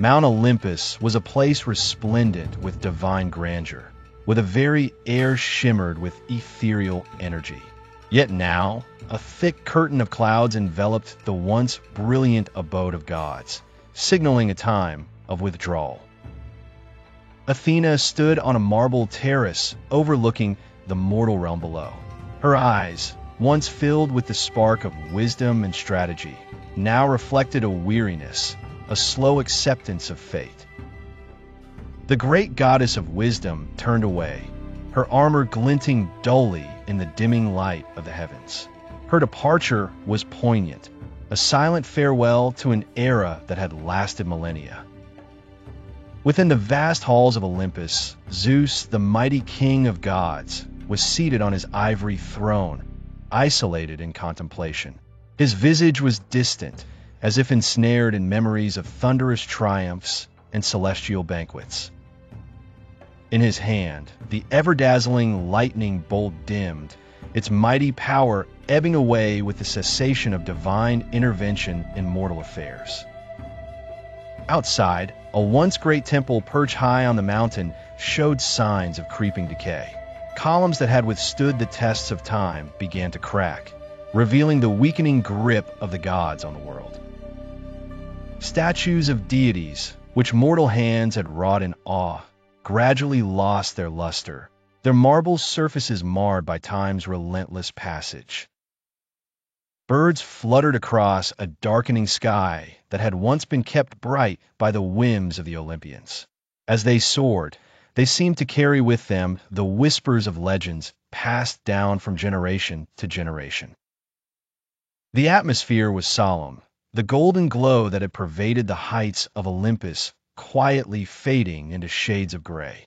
Mount Olympus was a place resplendent with divine grandeur, where the very air shimmered with ethereal energy. Yet now, a thick curtain of clouds enveloped the once brilliant abode of gods, signaling a time of withdrawal. Athena stood on a marble terrace overlooking the mortal realm below. Her eyes, once filled with the spark of wisdom and strategy, now reflected a weariness, a slow acceptance of fate. The great goddess of wisdom turned away, her armor glinting dully in the dimming light of the heavens. Her departure was poignant, a silent farewell to an era that had lasted millennia. Within the vast halls of Olympus, Zeus, the mighty king of gods, was seated on his ivory throne, isolated in contemplation. His visage was distant, as if ensnared in memories of thunderous triumphs and celestial banquets. In his hand, the ever-dazzling lightning bolt dimmed, its mighty power ebbing away with the cessation of divine intervention in mortal affairs. Outside, a once great temple perched high on the mountain showed signs of creeping decay. Columns that had withstood the tests of time began to crack, revealing the weakening grip of the gods on the world. Statues of deities, which mortal hands had wrought in awe, gradually lost their luster, their marble surfaces marred by time's relentless passage. Birds fluttered across a darkening sky that had once been kept bright by the whims of the Olympians. As they soared, they seemed to carry with them the whispers of legends passed down from generation to generation. The atmosphere was solemn, the golden glow that had pervaded the heights of Olympus quietly fading into shades of gray.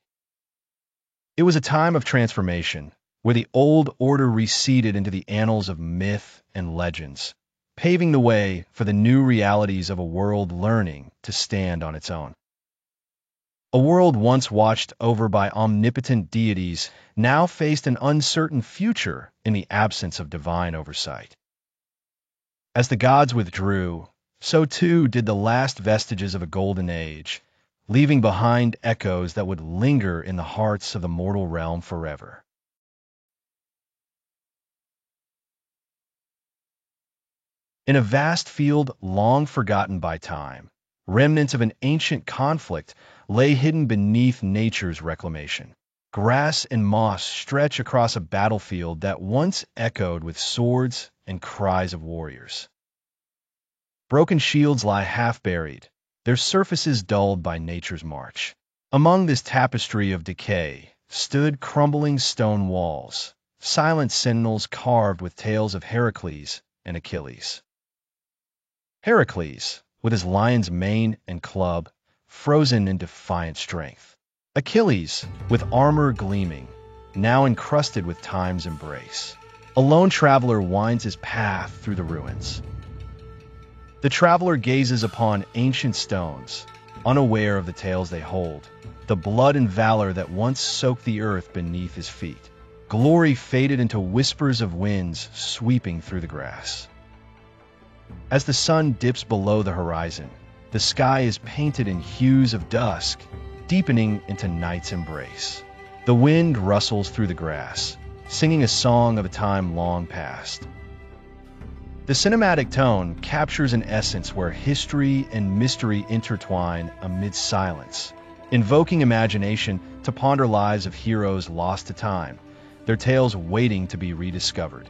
It was a time of transformation, where the old order receded into the annals of myth and legends, paving the way for the new realities of a world learning to stand on its own. A world once watched over by omnipotent deities now faced an uncertain future in the absence of divine oversight. As the gods withdrew, so too did the last vestiges of a golden age, leaving behind echoes that would linger in the hearts of the mortal realm forever. In a vast field long forgotten by time, remnants of an ancient conflict lay hidden beneath nature's reclamation. Grass and moss stretch across a battlefield that once echoed with swords and cries of warriors. Broken shields lie half-buried, their surfaces dulled by nature's march. Among this tapestry of decay stood crumbling stone walls, silent sentinels carved with tales of Heracles and Achilles. Heracles, with his lion's mane and club, frozen in defiant strength. Achilles, with armor gleaming, now encrusted with time's embrace. A lone traveler winds his path through the ruins. The traveler gazes upon ancient stones, unaware of the tales they hold, the blood and valor that once soaked the earth beneath his feet. Glory faded into whispers of winds sweeping through the grass. As the sun dips below the horizon, the sky is painted in hues of dusk, deepening into night's embrace. The wind rustles through the grass, singing a song of a time long past. The cinematic tone captures an essence where history and mystery intertwine amid silence, invoking imagination to ponder lives of heroes lost to time, their tales waiting to be rediscovered.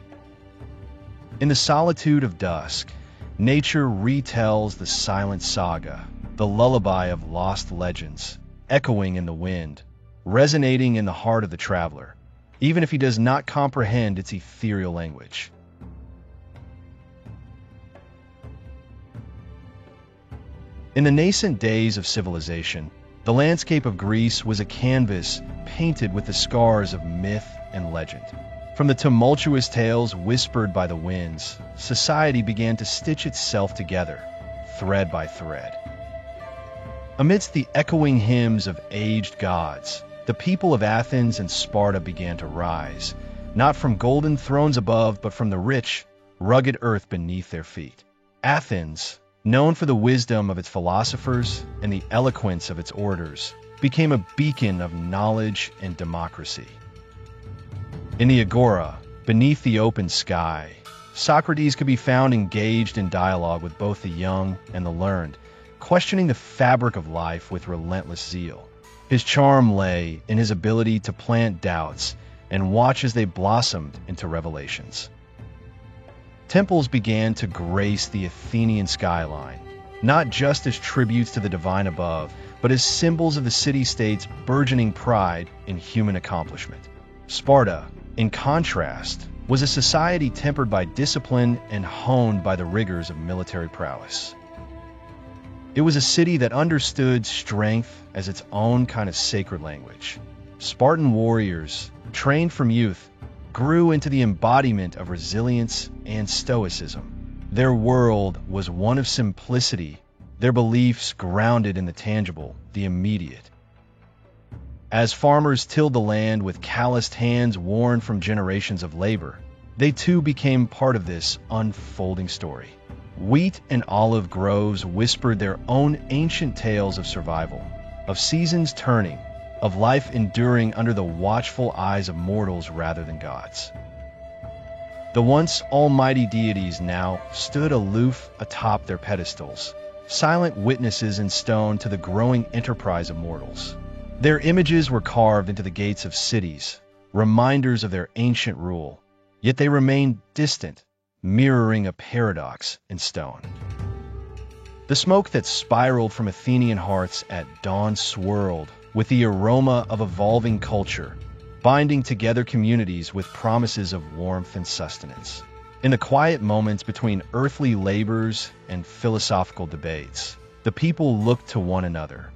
In the solitude of dusk, nature retells the silent saga, the lullaby of lost legends, echoing in the wind, resonating in the heart of the traveler, even if he does not comprehend its ethereal language. In the nascent days of civilization, the landscape of Greece was a canvas painted with the scars of myth and legend. From the tumultuous tales whispered by the winds, society began to stitch itself together, thread by thread. Amidst the echoing hymns of aged gods, the people of Athens and Sparta began to rise, not from golden thrones above, but from the rich, rugged earth beneath their feet. Athens, known for the wisdom of its philosophers and the eloquence of its orators, became a beacon of knowledge and democracy. In the Agora, beneath the open sky, Socrates could be found engaged in dialogue with both the young and the learned, questioning the fabric of life with relentless zeal. His charm lay in his ability to plant doubts and watch as they blossomed into revelations. Temples began to grace the Athenian skyline, not just as tributes to the divine above, but as symbols of the city-state's burgeoning pride in human accomplishment. Sparta, in contrast, was a society tempered by discipline and honed by the rigors of military prowess. It was a city that understood strength as its own kind of sacred language. Spartan warriors, trained from youth, grew into the embodiment of resilience and stoicism. Their world was one of simplicity, their beliefs grounded in the tangible, the immediate. As farmers tilled the land with calloused hands worn from generations of labor, they too became part of this unfolding story. Wheat and olive groves whispered their own ancient tales of survival, of seasons turning, of life enduring under the watchful eyes of mortals rather than gods. The once almighty deities now stood aloof atop their pedestals, silent witnesses in stone to the growing enterprise of mortals. Their images were carved into the gates of cities, reminders of their ancient rule, yet they remained distant, mirroring a paradox in stone. The smoke that spiraled from Athenian hearths at dawn swirled with the aroma of evolving culture, binding together communities with promises of warmth and sustenance. In the quiet moments between earthly labors and philosophical debates, the people looked to one another,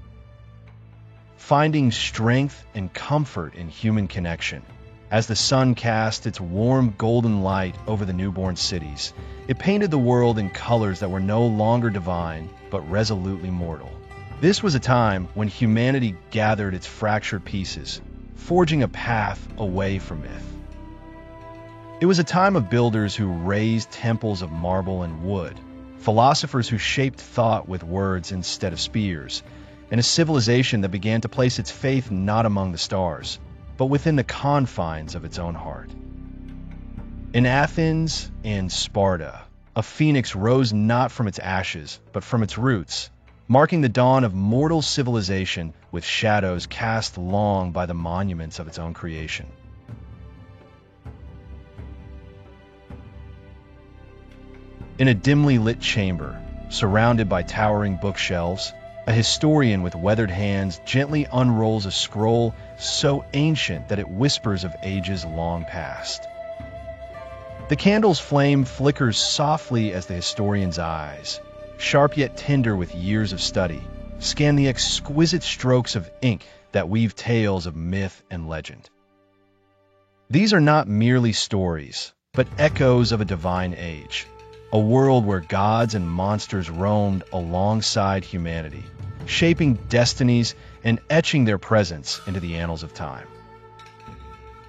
finding strength and comfort in human connection. As the sun cast its warm golden light over the newborn cities, it painted the world in colors that were no longer divine, but resolutely mortal. This was a time when humanity gathered its fractured pieces, forging a path away from myth. It was a time of builders who raised temples of marble and wood, philosophers who shaped thought with words instead of spears, and a civilization that began to place its faith not among the stars, but within the confines of its own heart. In Athens and Sparta, a phoenix rose not from its ashes, but from its roots, marking the dawn of mortal civilization with shadows cast long by the monuments of its own creation. In a dimly lit chamber, surrounded by towering bookshelves, a historian with weathered hands gently unrolls a scroll so ancient that it whispers of ages long past. The candle's flame flickers softly as the historian's eyes, sharp yet tender with years of study, scan the exquisite strokes of ink that weave tales of myth and legend. These are not merely stories, but echoes of a divine age, a world where gods and monsters roamed alongside humanity, shaping destinies and etching their presence into the annals of time.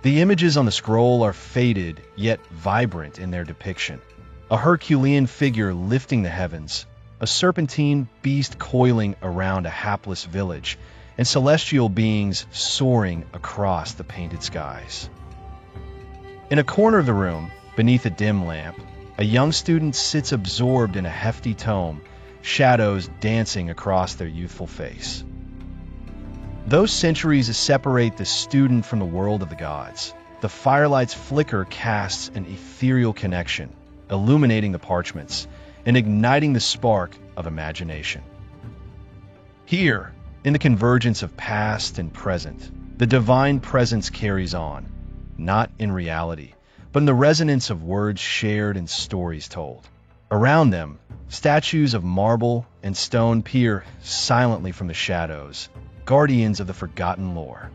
The images on the scroll are faded yet vibrant in their depiction. A Herculean figure lifting the heavens, a serpentine beast coiling around a hapless village, and celestial beings soaring across the painted skies. In a corner of the room, beneath a dim lamp, a young student sits absorbed in a hefty tome, shadows dancing across their youthful face. Those centuries separate the student from the world of the gods. The firelight's flicker casts an ethereal connection, illuminating the parchments and igniting the spark of imagination. Here, in the convergence of past and present, the divine presence carries on, not in reality, but in the resonance of words shared and stories told. Around them, statues of marble and stone peer silently from the shadows, guardians of the forgotten lore.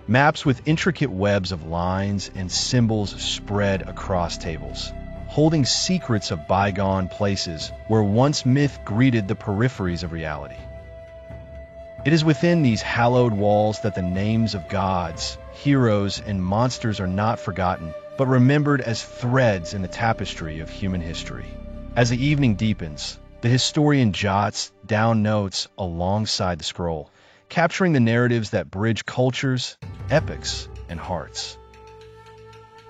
Maps with intricate webs of lines and symbols spread across tables, holding secrets of bygone places where once myth greeted the peripheries of reality. It is within these hallowed walls that the names of gods, heroes, and monsters are not forgotten, but remembered as threads in the tapestry of human history. As the evening deepens, the historian jots down notes alongside the scroll, capturing the narratives that bridge cultures, epics, and hearts.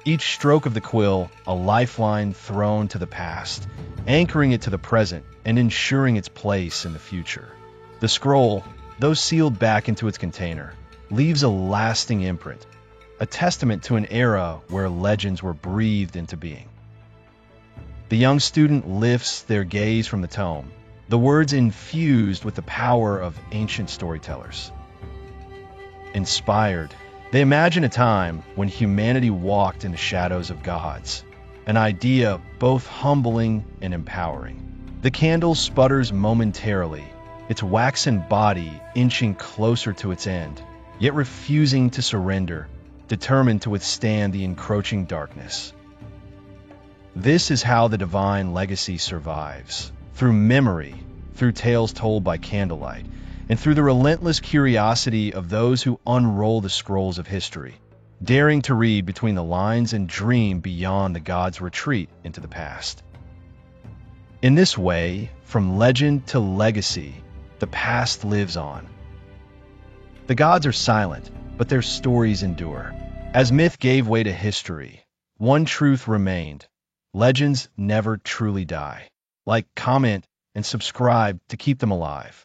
Each stroke of the quill, a lifeline thrown to the past, anchoring it to the present and ensuring its place in the future. The scroll, though sealed back into its container, leaves a lasting imprint, a testament to an era where legends were breathed into being. The young student lifts their gaze from the tome, the words infused with the power of ancient storytellers. Inspired, they imagine a time when humanity walked in the shadows of gods, an idea both humbling and empowering. The candle sputters momentarily, its waxen body inching closer to its end, yet refusing to surrender, determined to withstand the encroaching darkness. This is how the divine legacy survives, through memory, through tales told by candlelight, and through the relentless curiosity of those who unroll the scrolls of history, daring to read between the lines and dream beyond the gods' retreat into the past. In this way, from legend to legacy, the past lives on. The gods are silent, but their stories endure. As myth gave way to history, one truth remained: legends never truly die. Like, comment, and subscribe to keep them alive.